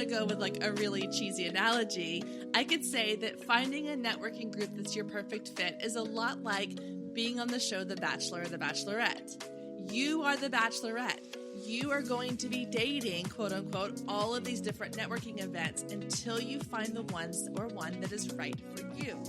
to go with like a really cheesy analogy, I could say that finding a networking group that's your perfect fit is a lot like being on the show The Bachelor or The Bachelorette. You are the Bachelorette. You are going to be dating, quote unquote, all of these different networking events until you find the ones or one that is right for you.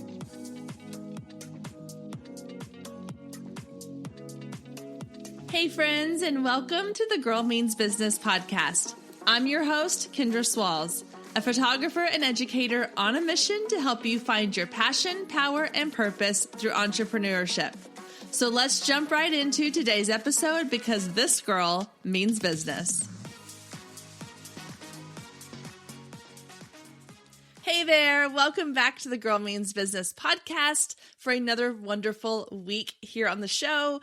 Hey friends, and welcome to the Girl Means Business podcast. I'm your host, Kendra Swalls, a photographer and educator on a mission to help you find your passion, power, and purpose through entrepreneurship. So let's jump right into today's episode because this girl means business. Hey there, welcome back to the Girl Means Business podcast for another wonderful week here on the show.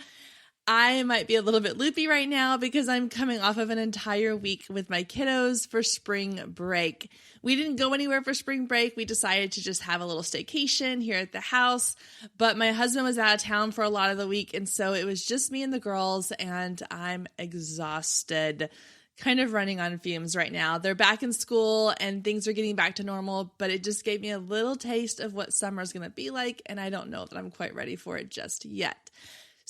I might be a little bit loopy right now because I'm coming off of an entire week with my kiddos for spring break. We didn't go anywhere for spring break. We decided to just have a little staycation here at the house, but my husband was out of town for a lot of the week, and so it was just me and the girls, and I'm exhausted, kind of running on fumes right now. They're back in school, and things are getting back to normal, but it just gave me a little taste of what summer is going to be like, and I don't know that I'm quite ready for it just yet.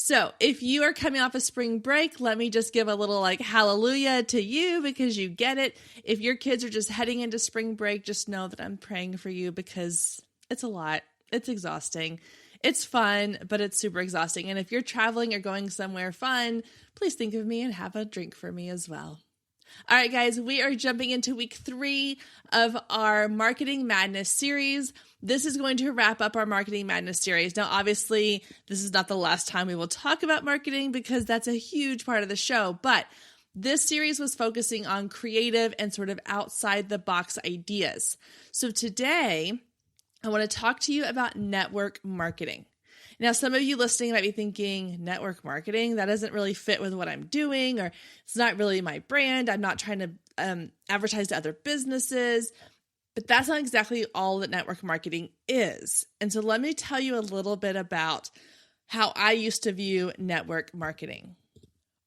So if you are coming off a spring break, let me just give a little hallelujah to you because you get it. If your kids are just heading into spring break, just know that I'm praying for you because it's a lot. It's exhausting. It's fun, but it's super exhausting. And if you're traveling or going somewhere fun, please think of me and have a drink for me as well. All right, guys, we are jumping into week 3 of our Marketing Madness series. This is going to wrap up our Marketing Madness series. Now, obviously, this is not the last time we will talk about marketing because that's a huge part of the show, but this series was focusing on creative and sort of outside the box ideas. So today, I want to talk to you about network marketing. Now, some of you listening might be thinking, network marketing, that doesn't really fit with what I'm doing, or it's not really my brand. I'm not trying to advertise to other businesses, but that's not exactly all that network marketing is. And so let me tell you a little bit about how I used to view network marketing.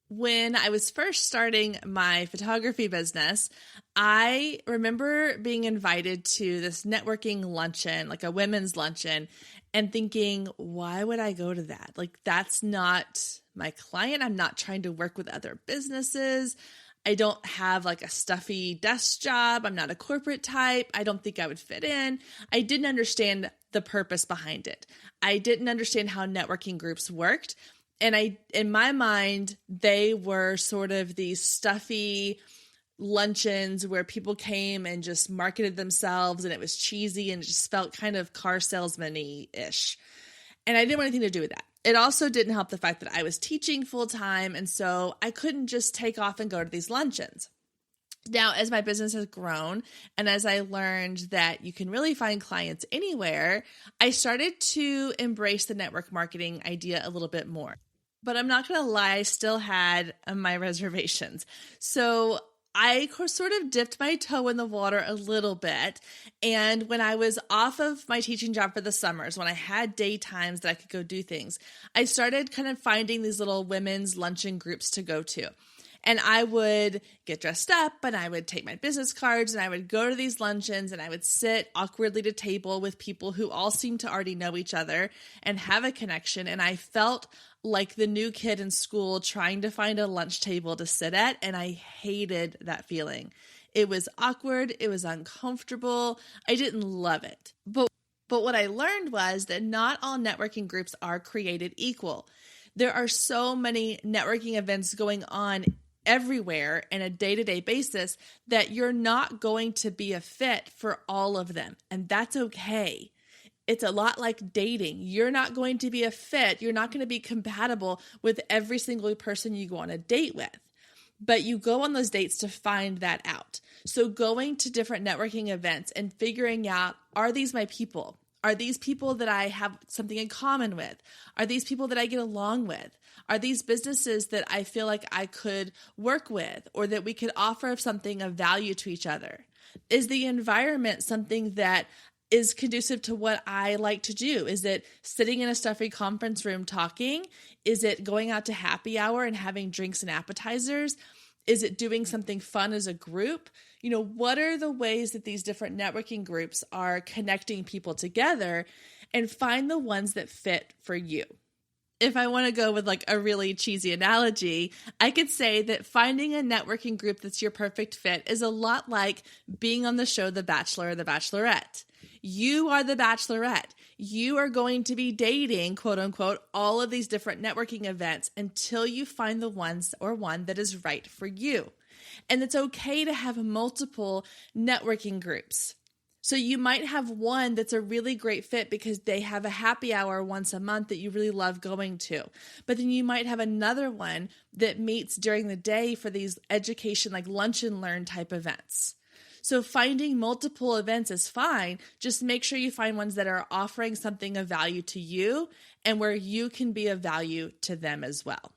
When I was first starting my photography business, I remember being invited to this networking luncheon, like a women's luncheon, and thinking, why would I go to that? Like, that's not my client. I'm not trying to work with other businesses. I don't have like a stuffy desk job. I'm not a corporate type. I don't think I would fit in. I didn't understand the purpose behind it. I didn't understand how networking groups worked. And in my mind, they were sort of these stuffy luncheons where people came and just marketed themselves, and it was cheesy and it just felt kind of car salesman-y-ish. And I didn't want anything to do with that. It also didn't help the fact that I was teaching full time, and so I couldn't just take off and go to these luncheons. Now, as my business has grown and as I learned that you can really find clients anywhere, I started to embrace the network marketing idea a little bit more. But I'm not going to lie, I still had my reservations. So I sort of dipped my toe in the water a little bit. And when I was off of my teaching job for the summers, when I had daytimes that I could go do things, I started kind of finding these little women's luncheon groups to go to. And I would get dressed up and I would take my business cards and I would go to these luncheons and I would sit awkwardly at a table with people who all seemed to already know each other and have a connection. And I felt like the new kid in school trying to find a lunch table to sit at. And I hated that feeling. It was awkward. It was uncomfortable. I didn't love it. But what I learned was that not all networking groups are created equal. There are so many networking events going on everywhere in a day-to-day basis that you're not going to be a fit for all of them. And that's okay. It's a lot like dating. You're not going to be a fit. You're not going to be compatible with every single person you go on a date with. But you go on those dates to find that out. So going to different networking events and figuring out, are these my people? Are these people that I have something in common with? Are these people that I get along with? Are these businesses that I feel like I could work with or that we could offer something of value to each other? Is the environment something that is conducive to what I like to do? Is it sitting in a stuffy conference room talking? Is it going out to happy hour and having drinks and appetizers? Is it doing something fun as a group? What are the ways that these different networking groups are connecting people together, and find the ones that fit for you. If I want to go with like a really cheesy analogy, I could say that finding a networking group that's your perfect fit is a lot like being on the show The Bachelor or The Bachelorette. You are the Bachelorette. You are going to be dating, quote unquote, all of these different networking events until you find the ones or one that is right for you. And it's okay to have multiple networking groups. So you might have one that's a really great fit because they have a happy hour once a month that you really love going to. But then you might have another one that meets during the day for these education, like lunch and learn type events. So finding multiple events is fine. Just make sure you find ones that are offering something of value to you and where you can be of value to them as well.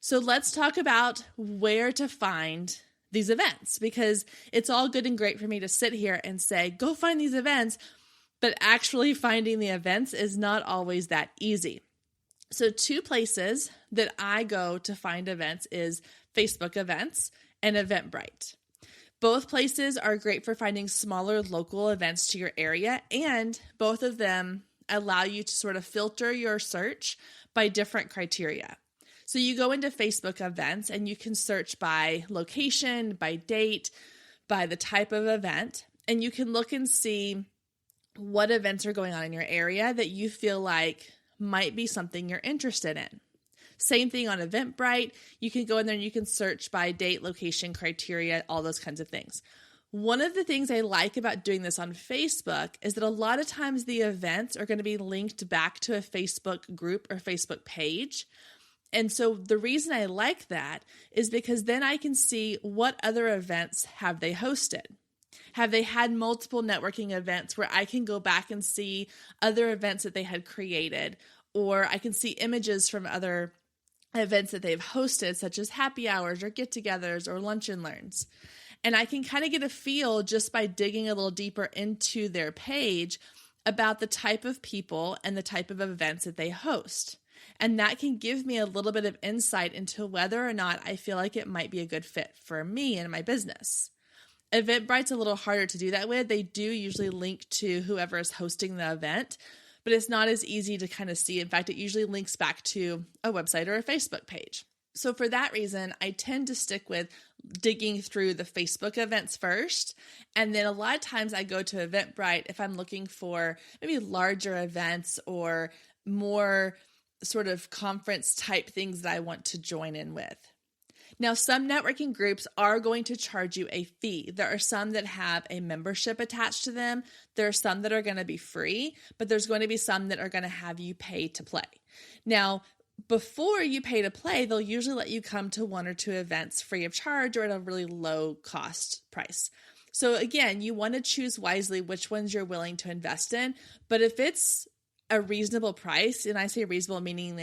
So let's talk about where to find these events, because it's all good and great for me to sit here and say, go find these events, but actually finding the events is not always that easy. So 2 places that I go to find events is Facebook events and Eventbrite. Both places are great for finding smaller local events to your area, and both of them allow you to sort of filter your search by different criteria. So you go into Facebook events and you can search by location, by date, by the type of event, and you can look and see what events are going on in your area that you feel like might be something you're interested in. Same thing on Eventbrite. You can go in there and you can search by date, location, criteria, all those kinds of things. One of the things I like about doing this on Facebook is that a lot of times the events are going to be linked back to a Facebook group or Facebook page. And so the reason I like that is because then I can see what other events have they hosted. Have they had multiple networking events where I can go back and see other events that they had created, or I can see images from other events that they've hosted, such as happy hours or get-togethers or lunch and learns. And I can kind of get a feel just by digging a little deeper into their page about the type of people and the type of events that they host. And that can give me a little bit of insight into whether or not I feel like it might be a good fit for me and my business. Eventbrite's a little harder to do that with. They do usually link to whoever is hosting the event, but it's not as easy to kind of see. In fact, it usually links back to a website or a Facebook page. So for that reason, I tend to stick with digging through the Facebook events first. And then a lot of times I go to Eventbrite if I'm looking for maybe larger events or more sort of conference type things that I want to join in with. Now, some networking groups are going to charge you a fee. There are some that have a membership attached to them. There are some that are going to be free, but there's going to be some that are going to have you pay to play. Now, before you pay to play, they'll usually let you come to 1 or 2 events free of charge or at a really low cost price. So again, you want to choose wisely which ones you're willing to invest in. But if it's a reasonable price, and I say reasonable meaning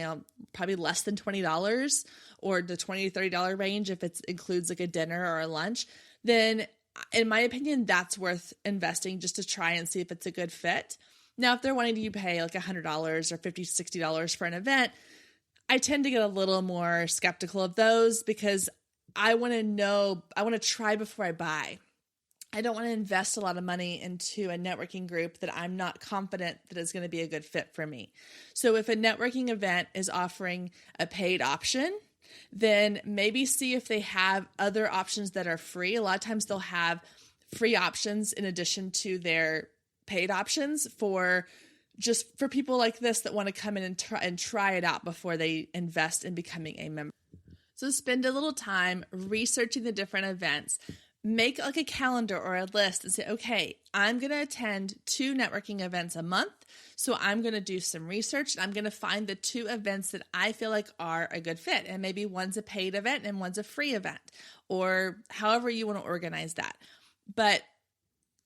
probably less than $20 or the $20 to $30 range if it includes like a dinner or a lunch, then in my opinion, that's worth investing just to try and see if it's a good fit. Now, if they're wanting you to pay like $100 or $50 to $60 for an event, I tend to get a little more skeptical of those because I want to try before I buy. I don't want to invest a lot of money into a networking group that I'm not confident that is going to be a good fit for me. So if a networking event is offering a paid option, then maybe see if they have other options that are free. A lot of times they'll have free options in addition to their paid options for people like this that want to come in and try it out before they invest in becoming a member. So spend a little time researching the different events. Make like a calendar or a list and say, okay, I'm going to attend 2 networking events a month. So I'm going to do some research and I'm going to find the 2 events that I feel like are a good fit. And maybe one's a paid event and one's a free event, or however you want to organize that. But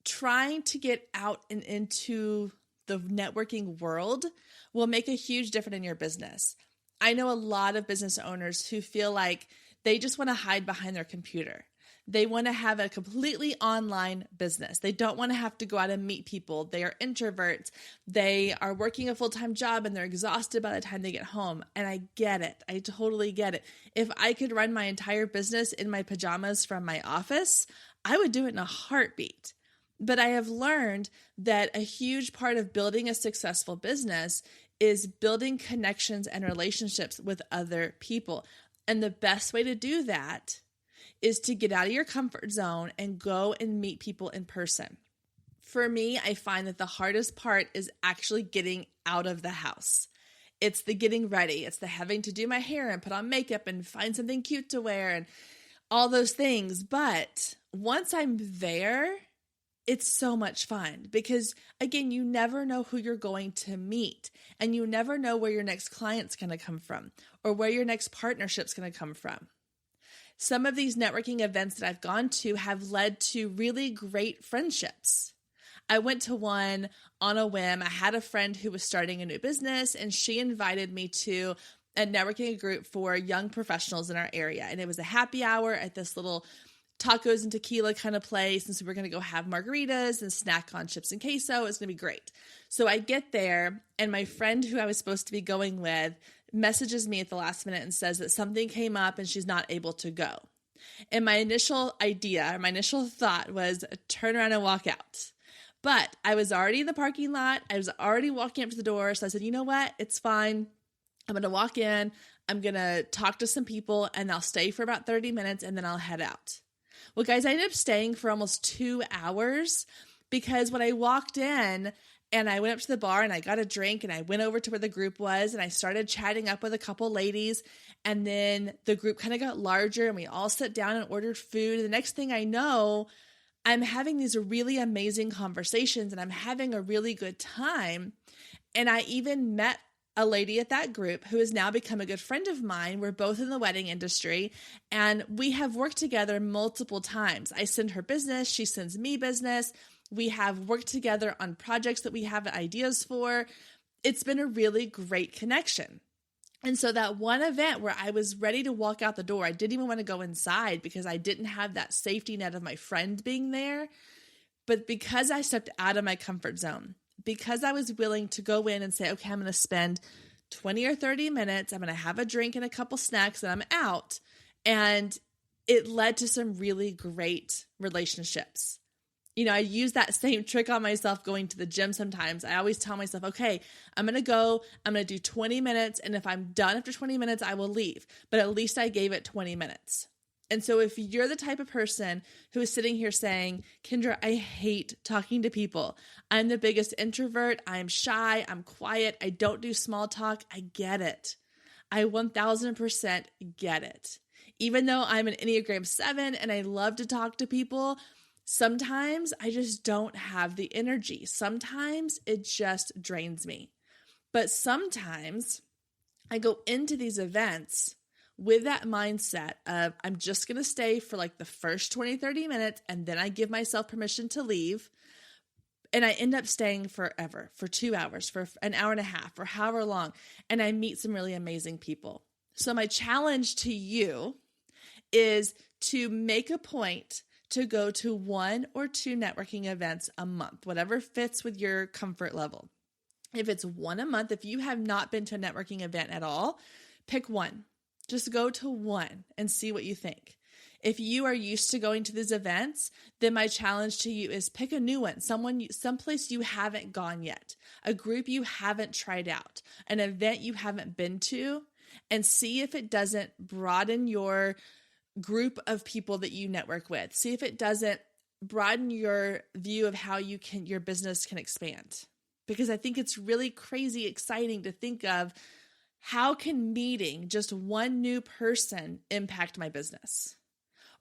trying to get out and into the networking world will make a huge difference in your business. I know a lot of business owners who feel like they just want to hide behind their computer. They want to have a completely online business. They don't want to have to go out and meet people. They are introverts. They are working a full-time job and they're exhausted by the time they get home. And I get it. I totally get it. If I could run my entire business in my pajamas from my office, I would do it in a heartbeat. But I have learned that a huge part of building a successful business is building connections and relationships with other people. And the best way to do that is to get out of your comfort zone and go and meet people in person. For me, I find that the hardest part is actually getting out of the house. It's the getting ready. It's the having to do my hair and put on makeup and find something cute to wear and all those things. But once I'm there, it's so much fun because, again, you never know who you're going to meet and you never know where your next client's going to come from or where your next partnership's going to come from. Some of these networking events that I've gone to have led to really great friendships. I went to one on a whim. I had a friend who was starting a new business and she invited me to a networking group for young professionals in our area. And it was a happy hour at this little tacos and tequila kind of place. And so we're going to go have margaritas and snack on chips and queso. It's going to be great. So I get there and my friend who I was supposed to be going with messages me at the last minute and says that something came up and she's not able to go. And my initial idea, or my initial thought was turn around and walk out. But I was already in the parking lot. I was already walking up to the door. So I said, you know what? It's fine. I'm going to walk in. I'm going to talk to some people and I'll stay for about 30 minutes and then I'll head out. Well, guys, I ended up staying for almost 2 hours because when I walked in, and I went up to the bar and I got a drink and I went over to where the group was and I started chatting up with a couple ladies. And then the group kind of got larger and we all sat down and ordered food. And the next thing I know, I'm having these really amazing conversations and I'm having a really good time. And I even met a lady at that group who has now become a good friend of mine. We're both in the wedding industry and we have worked together multiple times. I send her business. She sends me business. We have worked together on projects that we have ideas for. It's been a really great connection. And so that one event where I was ready to walk out the door, I didn't even want to go inside because I didn't have that safety net of my friend being there. But because I stepped out of my comfort zone, because I was willing to go in and say, okay, I'm going to spend 20 or 30 minutes, I'm going to have a drink and a couple snacks and I'm out. And it led to some really great relationships. You know, I use that same trick on myself going to the gym sometimes. I always tell myself, okay, I'm going to go, I'm going to do 20 minutes. And if I'm done after 20 minutes, I will leave. But at least I gave it 20 minutes. And so if you're the type of person who is sitting here saying, Kendra, I hate talking to people. I'm the biggest introvert. I'm shy. I'm quiet. I don't do small talk. I get it. I 1000% get it. Even though I'm an Enneagram 7 and I love to talk to people, sometimes I just don't have the energy. Sometimes it just drains me. But sometimes I go into these events with that mindset of I'm just going to stay for like the first 20, 30 minutes and then I give myself permission to leave. And I end up staying forever, for 2 hours, for an hour and a half, or however long. And I meet some really amazing people. So my challenge to you is to make a point to go to 1 or 2 networking events a month, whatever fits with your comfort level. If it's 1 a month, if you have not been to a networking event at all, pick 1. Just go to 1 and see what you think. If you are used to going to these events, then my challenge to you is pick a new one, someplace you haven't gone yet, a group you haven't tried out, an event you haven't been to, and see if it doesn't broaden your group of people that you network with. See if it doesn't broaden your view of how your business can expand. Because I think it's really crazy exciting to think of how can meeting just one new person impact my business?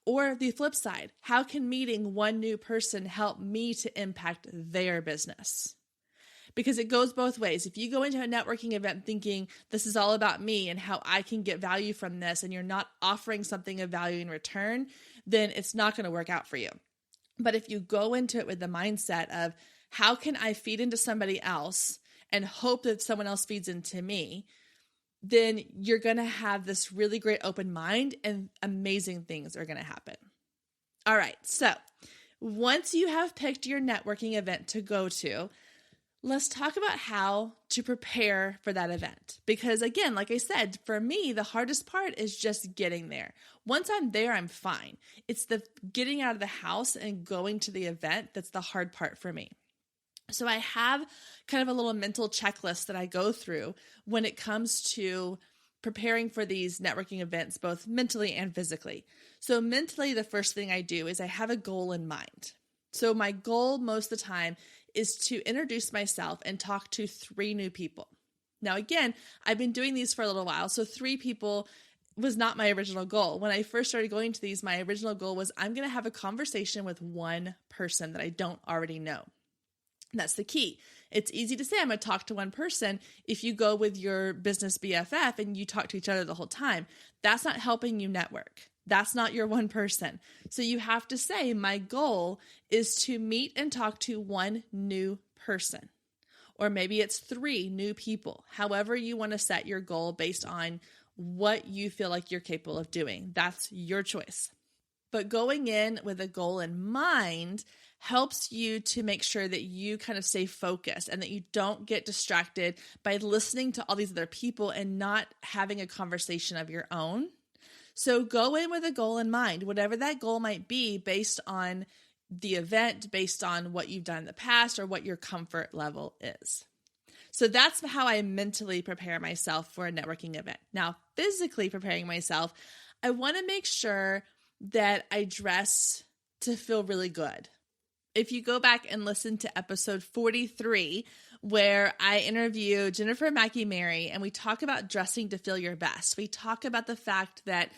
Or the flip side, how can meeting one new person help me to impact their business? Because it goes both ways. If you go into a networking event thinking this is all about me and how I can get value from this, and you're not offering something of value in return, then it's not going to work out for you. But if you go into it with the mindset of how can I feed into somebody else and hope that someone else feeds into me, then you're going to have this really great open mind and amazing things are going to happen. All right, so once you have picked your networking event to go to, let's talk about how to prepare for that event. Because again, like I said, for me, the hardest part is just getting there. Once I'm there, I'm fine. It's the getting out of the house and going to the event that's the hard part for me. So I have kind of a little mental checklist that I go through when it comes to preparing for these networking events, both mentally and physically. So mentally, the first thing I do is I have a goal in mind. So my goal most of the time is to introduce myself and talk to 3 new people. Now, again, I've been doing these for a little while, so 3 people was not my original goal. When I first started going to these, my original goal was I'm going to have a conversation with 1 person that I don't already know. And that's the key. It's easy to say I'm going to talk to 1 person if you go with your business BFF and you talk to each other the whole time. That's not helping you network. That's not your 1 person. So you have to say, my goal is to meet and talk to 1 new person. Or maybe it's 3 new people. However you want to set your goal based on what you feel like you're capable of doing. That's your choice. But going in with a goal in mind helps you to make sure that you kind of stay focused and that you don't get distracted by listening to all these other people and not having a conversation of your own. So go in with a goal in mind, whatever that goal might be based on the event, based on what you've done in the past or what your comfort level is. So that's how I mentally prepare myself for a networking event. Now, physically preparing myself, I want to make sure that I dress to feel really good. If you go back and listen to episode 43, where I interview Jennifer Mackey Mary and we talk about dressing to feel your best, we talk about the fact that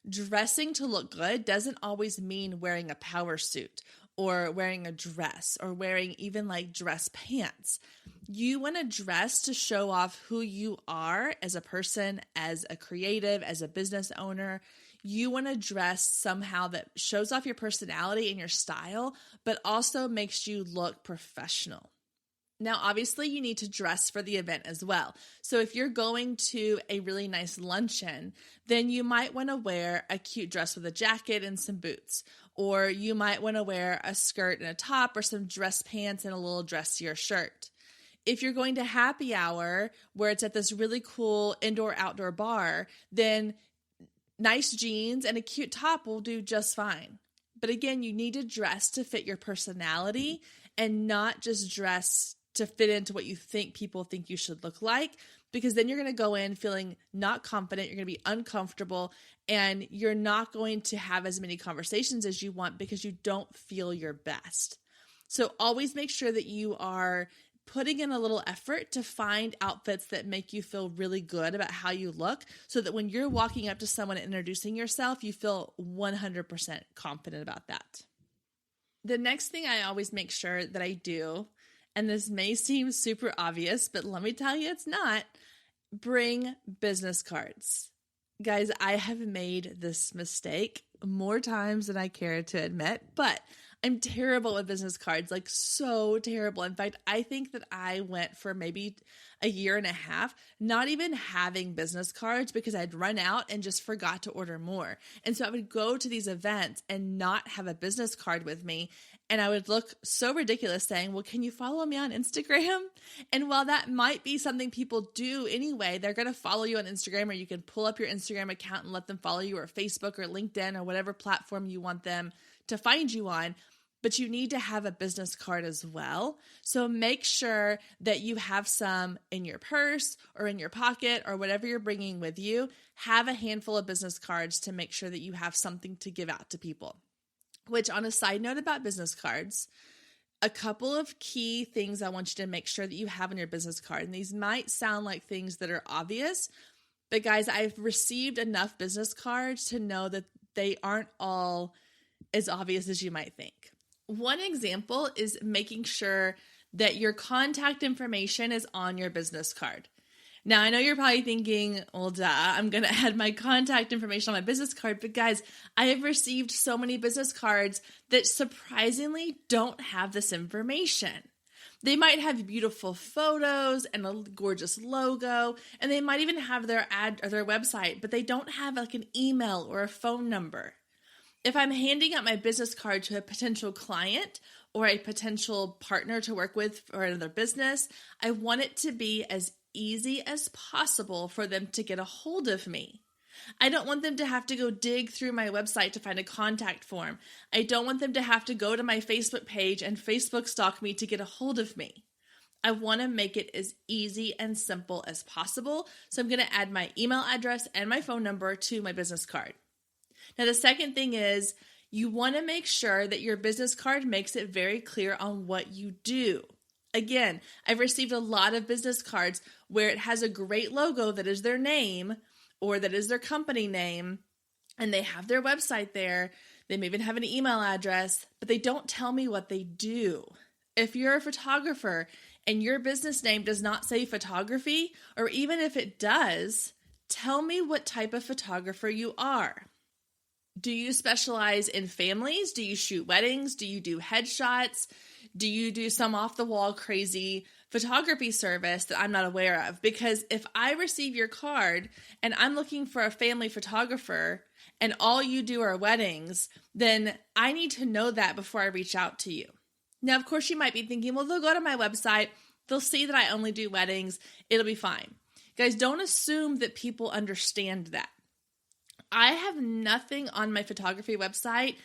dressing to look good doesn't always mean wearing a power suit or wearing a dress or wearing even like dress pants. You want to dress to show off who you are as a person, as a creative, as a business owner. You want to dress somehow that shows off your personality and your style, but also makes you look professional. Now, obviously, you need to dress for the event as well. So if you're going to a really nice luncheon, then you might want to wear a cute dress with a jacket and some boots. Or you might want to wear a skirt and a top or some dress pants and a little dressier shirt. If you're going to happy hour where it's at this really cool indoor-outdoor bar, then nice jeans and a cute top will do just fine. But again, you need to dress to fit your personality and not just dress to fit into what you think people think you should look like, because then you're going to go in feeling not confident, you're going to be uncomfortable, and you're not going to have as many conversations as you want because you don't feel your best. So always make sure that you are putting in a little effort to find outfits that make you feel really good about how you look so that when you're walking up to someone and introducing yourself, you feel 100% confident about that. The next thing I always make sure that I do, and this may seem super obvious, but let me tell you it's not, bring business cards. Guys, I have made this mistake more times than I care to admit, but I'm terrible with business cards, like so terrible. In fact, I think that I went for maybe a year and a half not even having business cards because I'd run out and just forgot to order more. And so I would go to these events and not have a business card with me. And I would look so ridiculous saying, well, can you follow me on Instagram? And while that might be something people do anyway, they're going to follow you on Instagram, or you can pull up your Instagram account and let them follow you, or Facebook or LinkedIn or whatever platform you want them to find you on. But you need to have a business card as well. So make sure that you have some in your purse or in your pocket or whatever you're bringing with you. Have a handful of business cards to make sure that you have something to give out to people. Which, on a side note about business cards, a couple of key things I want you to make sure that you have in your business card. And these might sound like things that are obvious, but guys, I've received enough business cards to know that they aren't all as obvious as you might think. One example is making sure that your contact information is on your business card. Now, I know you're probably thinking, well, duh, I'm going to add my contact information on my business card. But guys, I have received so many business cards that surprisingly don't have this information. They might have beautiful photos and a gorgeous logo, and they might even have their ad or their website, but they don't have like an email or a phone number. If I'm handing out my business card to a potential client or a potential partner to work with for another business, I want it to be as easy as possible for them to get a hold of me. I don't want them to have to go dig through my website to find a contact form. I don't want them to have to go to my Facebook page and Facebook stalk me to get a hold of me. I want to make it as easy and simple as possible. So I'm going to add my email address and my phone number to my business card. Now, the second thing is you want to make sure that your business card makes it very clear on what you do. Again, I've received a lot of business cards where it has a great logo that is their name or that is their company name, and they have their website there. They may even have an email address, but they don't tell me what they do. If you're a photographer and your business name does not say photography, or even if it does, tell me what type of photographer you are. Do you specialize in families? Do you shoot weddings? Do you do headshots? Do you do some off-the-wall crazy photography service that I'm not aware of? Because if I receive your card and I'm looking for a family photographer and all you do are weddings, then I need to know that before I reach out to you. Now, of course, you might be thinking, well, they'll go to my website. They'll see that I only do weddings. It'll be fine. Guys, don't assume that people understand that. I have nothing on my photography website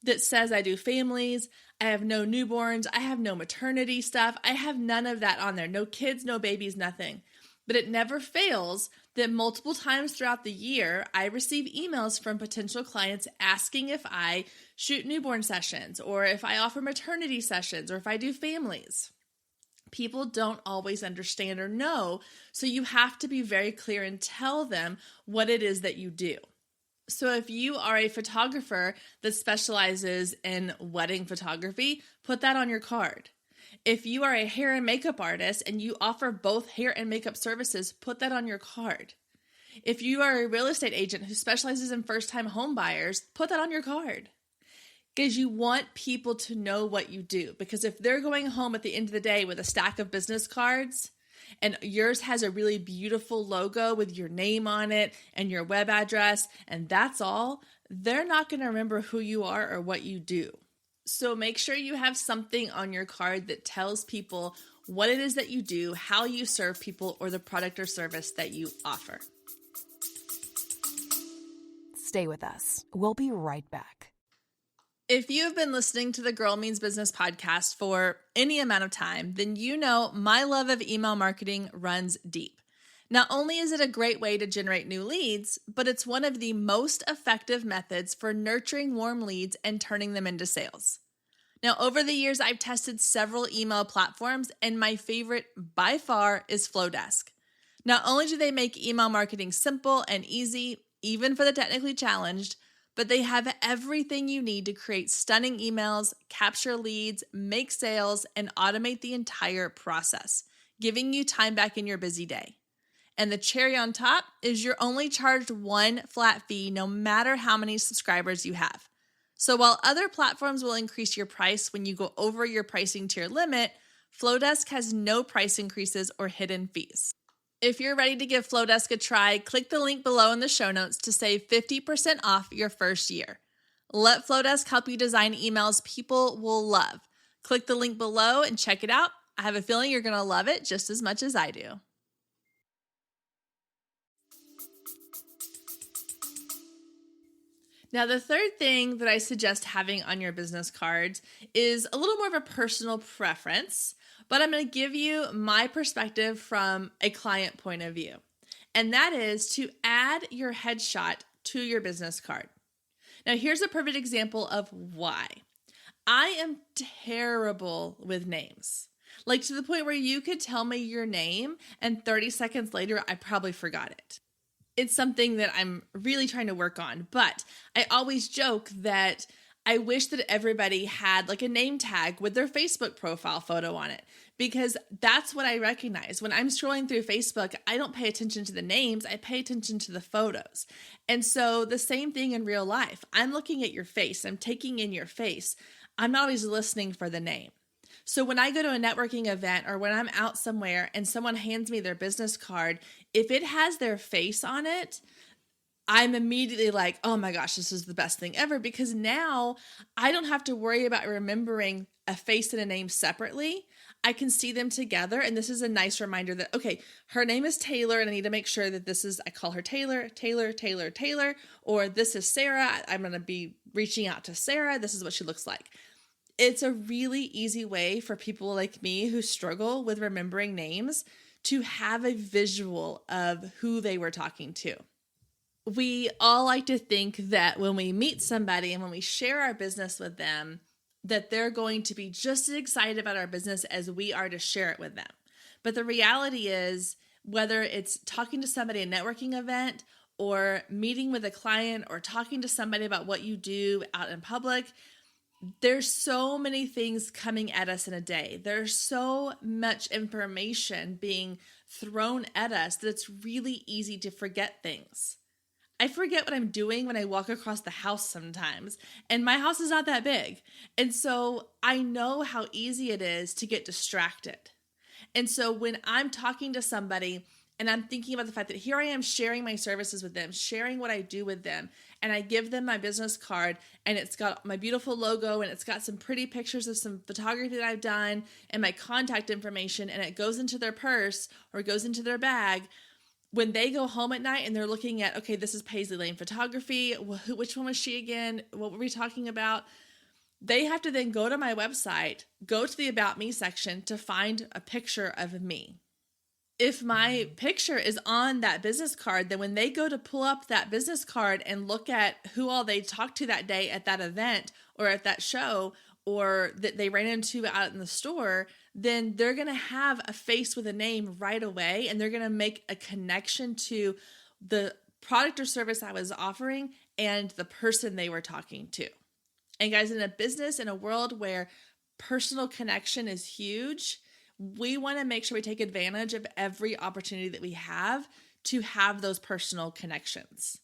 that says I do families. I have no newborns. I have no maternity stuff. I have none of that on there. No kids, no babies, nothing. But it never fails that multiple times throughout the year, I receive emails from potential clients asking if I shoot newborn sessions or if I offer maternity sessions or if I do families. People don't always understand or know, so you have to be very clear and tell them what it is that you do. So if you are a photographer that specializes in wedding photography, put that on your card. If you are a hair and makeup artist and you offer both hair and makeup services, put that on your card. If you are a real estate agent who specializes in first-time home buyers, put that on your card. Because you want people to know what you do. Because if they're going home at the end of the day with a stack of business cards, and yours has a really beautiful logo with your name on it and your web address, and that's all, they're not going to remember who you are or what you do. So make sure you have something on your card that tells people what it is that you do, how you serve people, or the product or service that you offer. Stay with us. We'll be right back. If you have been listening to the Girl Means Business podcast for any amount of time, then you know my love of email marketing runs deep. Not only is it a great way to generate new leads, but it's one of the most effective methods for nurturing warm leads and turning them into sales. Now, over the years, I've tested several email platforms, and my favorite by far is Flowdesk. Not only do they make email marketing simple and easy, even for the technically challenged, but they have everything you need to create stunning emails, capture leads, make sales, and automate the entire process, giving you time back in your busy day. And the cherry on top is you're only charged one flat fee no matter how many subscribers you have. So while other platforms will increase your price when you go over your pricing tier limit, Flowdesk has no price increases or hidden fees. If you're ready to give Flowdesk a try, click the link below in the show notes to save 50% off your first year. Let Flowdesk help you design emails people will love. Click the link below and check it out. I have a feeling you're going to love it just as much as I do. Now, the third thing that I suggest having on your business cards is a little more of a personal preference, but I'm going to give you my perspective from a client point of view. And that is to add your headshot to your business card. Now, here's a perfect example of why. I am terrible with names. Like to the point where you could tell me your name and 30 seconds later, I probably forgot it. It's something that I'm really trying to work on, but I always joke that I wish that everybody had like a name tag with their Facebook profile photo on it, because that's what I recognize. When I'm scrolling through Facebook, I don't pay attention to the names, I pay attention to the photos. And so the same thing in real life. I'm looking at your face, I'm taking in your face. I'm not always listening for the name. So when I go to a networking event or when I'm out somewhere and someone hands me their business card, if it has their face on it, I'm immediately like, oh my gosh, this is the best thing ever, because now I don't have to worry about remembering a face and a name separately. I can see them together. And this is a nice reminder that, okay, her name is Taylor, and I need to make sure that this is, I call her Taylor, Taylor, Taylor, Taylor, or this is Sarah. I'm going to be reaching out to Sarah. This is what she looks like. It's a really easy way for people like me who struggle with remembering names to have a visual of who they were talking to. We all like to think that when we meet somebody and when we share our business with them, that they're going to be just as excited about our business as we are to share it with them. But the reality is, whether it's talking to somebody at a networking event or meeting with a client or talking to somebody about what you do out in public, there's so many things coming at us in a day. There's so much information being thrown at us that it's really easy to forget things. I forget what I'm doing when I walk across the house sometimes, and my house is not that big. And so I know how easy it is to get distracted. And so when I'm talking to somebody and I'm thinking about the fact that here I am sharing my services with them, sharing what I do with them, and I give them my business card, and it's got my beautiful logo, and it's got some pretty pictures of some photography that I've done and my contact information, and it goes into their purse or goes into their bag. When they go home at night and they're looking at, okay, this is Paisley Lane Photography. Which one was she again? What were we talking about? They have to then go to my website, go to the About Me section to find a picture of me. If my picture is on that business card, then when they go to pull up that business card and look at who all they talked to that day at that event or at that show, or that they ran into out in the store, then they're going to have a face with a name right away, and they're going to make a connection to the product or service I was offering and the person they were talking to. And guys, in a business, in a world where personal connection is huge, we want to make sure we take advantage of every opportunity that we have to have those personal connections.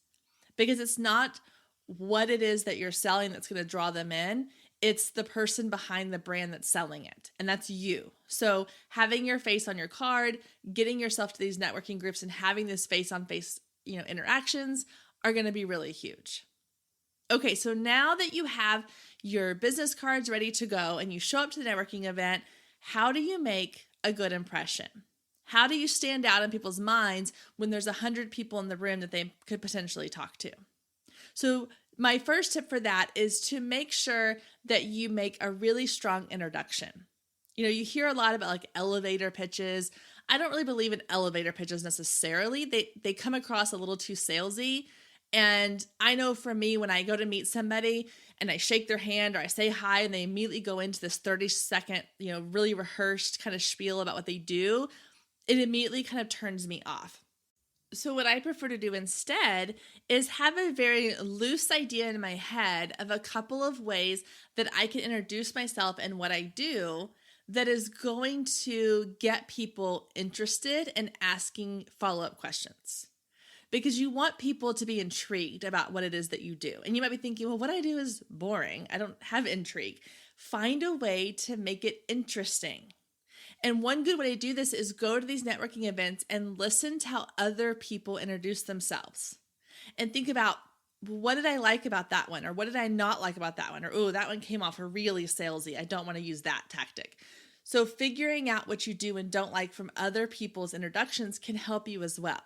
Because it's not what it is that you're selling that's going to draw them in. It's the person behind the brand that's selling it, and that's you. So having your face on your card, getting yourself to these networking groups, and having this face-on-face, interactions are going to be really huge. Okay, so now that you have your business cards ready to go and you show up to the networking event, how do you make a good impression? How do you stand out in people's minds when there's 100 people in the room that they could potentially talk to? So my first tip for that is to make sure that you make a really strong introduction. You hear a lot about like elevator pitches. I don't really believe in elevator pitches necessarily. They come across a little too salesy. And I know for me, when I go to meet somebody and I shake their hand or I say hi and they immediately go into this 30-second, really rehearsed kind of spiel about what they do, it immediately kind of turns me off. So what I prefer to do instead is have a very loose idea in my head of a couple of ways that I can introduce myself and what I do that is going to get people interested in asking follow-up questions. Because you want people to be intrigued about what it is that you do. And you might be thinking, well, what I do is boring. I don't have intrigue. Find a way to make it interesting. And one good way to do this is go to these networking events and listen to how other people introduce themselves. And think about, what did I like about that one? Or what did I not like about that one? Or, oh, that one came off really salesy. I don't want to use that tactic. So figuring out what you do and don't like from other people's introductions can help you as well.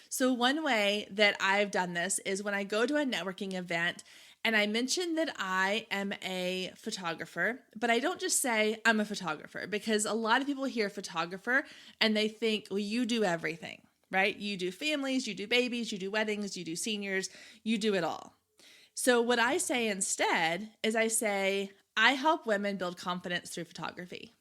So one way that I've done this is when I go to a networking event and I mention that I am a photographer, but I don't just say I'm a photographer, because a lot of people hear photographer and they think, well, you do everything, right? You do families, you do babies, you do weddings, you do seniors, you do it all. So what I say instead is I say, I help women build confidence through photography.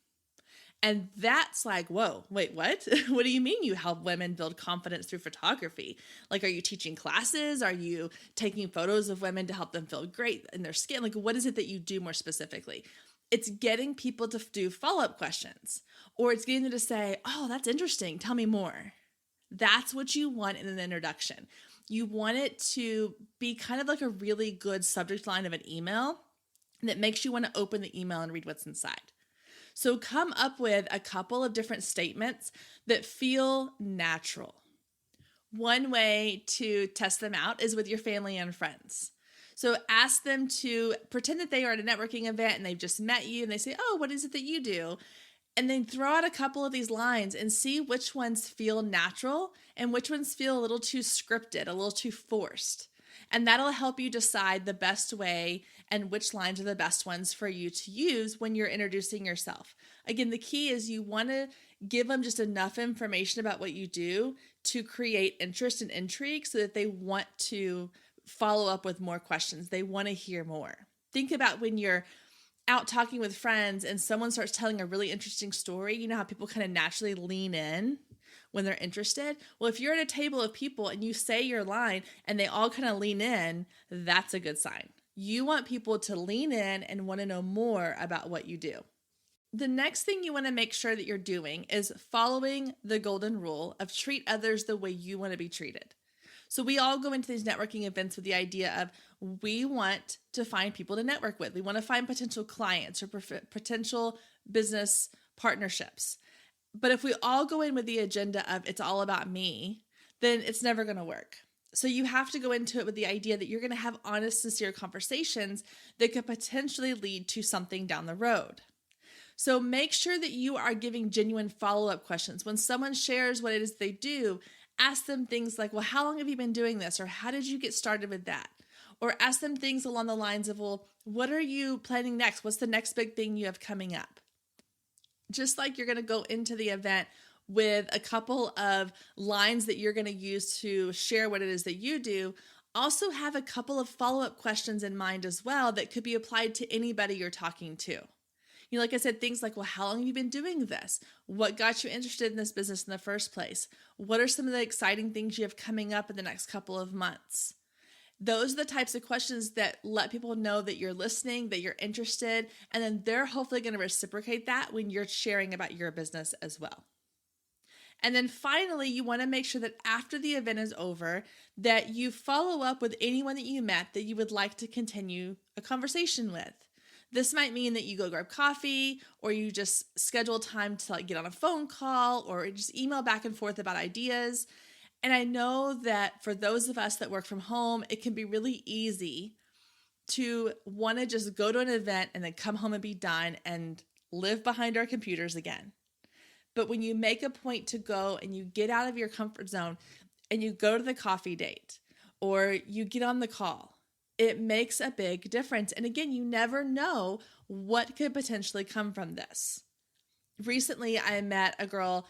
And that's like, whoa, wait, what? What do you mean you help women build confidence through photography? Like, are you teaching classes? Are you taking photos of women to help them feel great in their skin? Like, what is it that you do more specifically? It's getting people to do follow-up questions, or it's getting them to say, oh, that's interesting. Tell me more. That's what you want in an introduction. You want it to be kind of like a really good subject line of an email that makes you want to open the email and read what's inside. So come up with a couple of different statements that feel natural. One way to test them out is with your family and friends. So ask them to pretend that they are at a networking event and they've just met you and they say, oh, what is it that you do? And then throw out a couple of these lines and see which ones feel natural and which ones feel a little too scripted, a little too forced. And that'll help you decide the best way and which lines are the best ones for you to use when you're introducing yourself. Again, the key is you want to give them just enough information about what you do to create interest and intrigue so that they want to follow up with more questions. They want to hear more. Think about when you're out talking with friends and someone starts telling a really interesting story. You know how people kind of naturally lean in when they're interested? Well, if you're at a table of people and you say your line and they all kind of lean in, that's a good sign. You want people to lean in and want to know more about what you do. The next thing you want to make sure that you're doing is following the golden rule of treat others the way you want to be treated. So we all go into these networking events with the idea of we want to find people to network with. We want to find potential clients or potential business partnerships. But if we all go in with the agenda of it's all about me, then it's never going to work. So you have to go into it with the idea that you're going to have honest, sincere conversations that could potentially lead to something down the road. So make sure that you are giving genuine follow-up questions. When someone shares what it is they do, ask them things like, well, how long have you been doing this? Or how did you get started with that? Or ask them things along the lines of, well, what are you planning next? What's the next big thing you have coming up? Just like you're going to go into the event with a couple of lines that you're going to use to share what it is that you do, also have a couple of follow-up questions in mind as well that could be applied to anybody you're talking to. You know, like I said, things like, well, how long have you been doing this? What got you interested in this business in the first place? What are some of the exciting things you have coming up in the next couple of months? Those are the types of questions that let people know that you're listening, that you're interested, and then they're hopefully going to reciprocate that when you're sharing about your business as well. And then finally, you want to make sure that after the event is over, that you follow up with anyone that you met that you would like to continue a conversation with. This might mean that you go grab coffee or you just schedule time to get on a phone call or just email back and forth about ideas. And I know that for those of us that work from home, it can be really easy to want to just go to an event and then come home and be done and live behind our computers again. But when you make a point to go and you get out of your comfort zone and you go to the coffee date or you get on the call, it makes a big difference. And again, you never know what could potentially come from this. Recently, I met a girl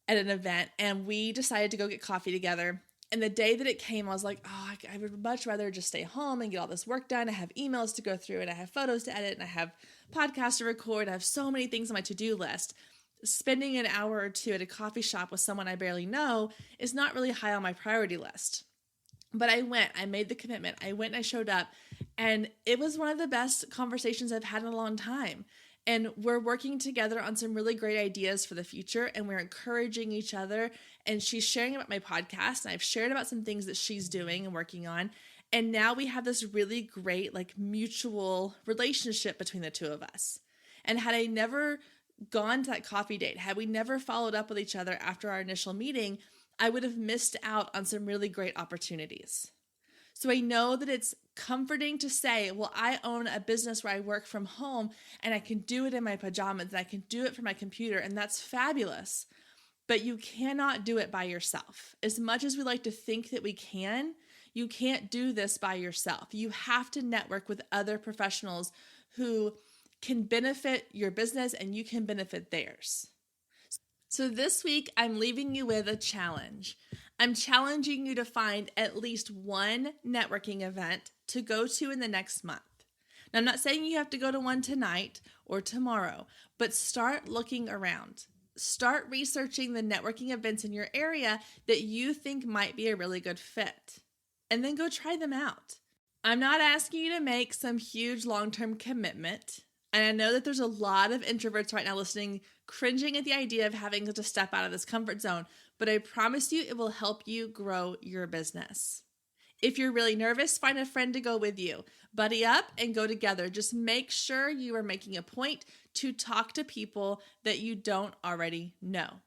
at an event and we decided to go get coffee together. And the day that it came, I was like, oh, I would much rather just stay home and get all this work done. I have emails to go through and I have photos to edit and I have podcasts to record. I have so many things on my to-do list. Spending an hour or two at a coffee shop with someone I barely know is not really high on my priority list. But I made the commitment. I went and I showed up and it was one of the best conversations I've had in a long time. And we're working together on some really great ideas for the future and we're encouraging each other. And she's sharing about my podcast and I've shared about some things that she's doing and working on. And now we have this really great mutual relationship between the two of us. And had I never gone to that coffee date, had we never followed up with each other after our initial meeting, I would have missed out on some really great opportunities. So I know that it's comforting to say, well, I own a business where I work from home and I can do it in my pajamas and I can do it from my computer and that's fabulous. But you cannot do it by yourself. As much as we like to think that we can, you can't do this by yourself. You have to network with other professionals who can benefit your business and you can benefit theirs. So this week, I'm leaving you with a challenge. I'm challenging you to find at least one networking event to go to in the next month. Now, I'm not saying you have to go to one tonight or tomorrow, but start looking around. Start researching the networking events in your area that you think might be a really good fit, and then go try them out. I'm not asking you to make some huge long-term commitment. And I know that there's a lot of introverts right now listening, cringing at the idea of having to step out of this comfort zone, but I promise you it will help you grow your business. If you're really nervous, find a friend to go with you. Buddy up and go together. Just make sure you are making a point to talk to people that you don't already know.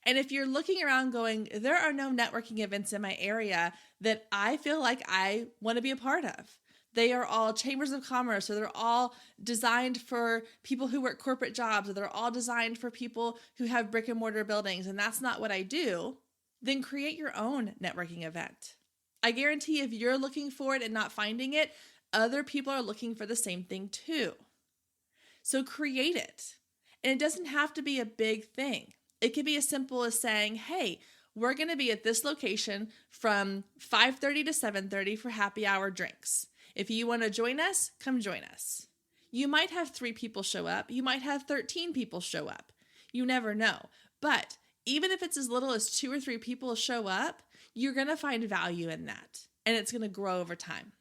And if you're looking around going, there are no networking events in my area that I feel like I want to be a part of. They are all chambers of commerce, or they're all designed for people who work corporate jobs, or they're all designed for people who have brick and mortar buildings, and that's not what I do. Then create your own networking event. I guarantee if you're looking for it and not finding it, other people are looking for the same thing too. So create it. And it doesn't have to be a big thing. It could be as simple as saying, hey, we're going to be at this location from 5:30 to 7:30 for happy hour drinks. If you want to join us, come join us. You might have 3 people show up. You might have 13 people show up. You never know. But even if it's as little as 2 or 3 people show up, you're going to find value in that. And it's going to grow over time.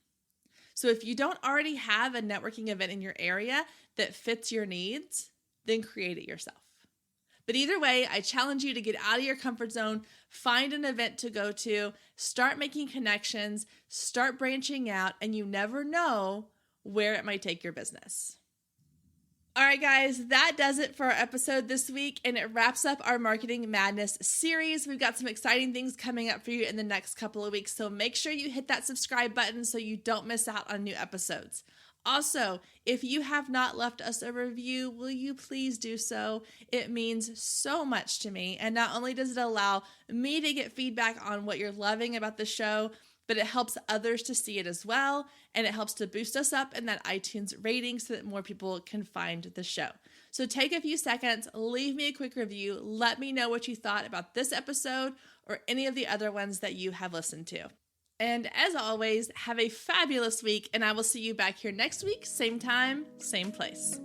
So if you don't already have a networking event in your area that fits your needs, then create it yourself. But either way, I challenge you to get out of your comfort zone, find an event to go to, start making connections, start branching out, and you never know where it might take your business. All right, guys, that does it for our episode this week, and it wraps up our Marketing Madness series. We've got some exciting things coming up for you in the next couple of weeks, so make sure you hit that subscribe button so you don't miss out on new episodes. Also, if you have not left us a review, will you please do so? It means so much to me, and not only does it allow me to get feedback on what you're loving about the show, but it helps others to see it as well, and it helps to boost us up in that iTunes rating so that more people can find the show. So take a few seconds, leave me a quick review, let me know what you thought about this episode or any of the other ones that you have listened to. And as always, have a fabulous week, and I will see you back here next week, same time, same place.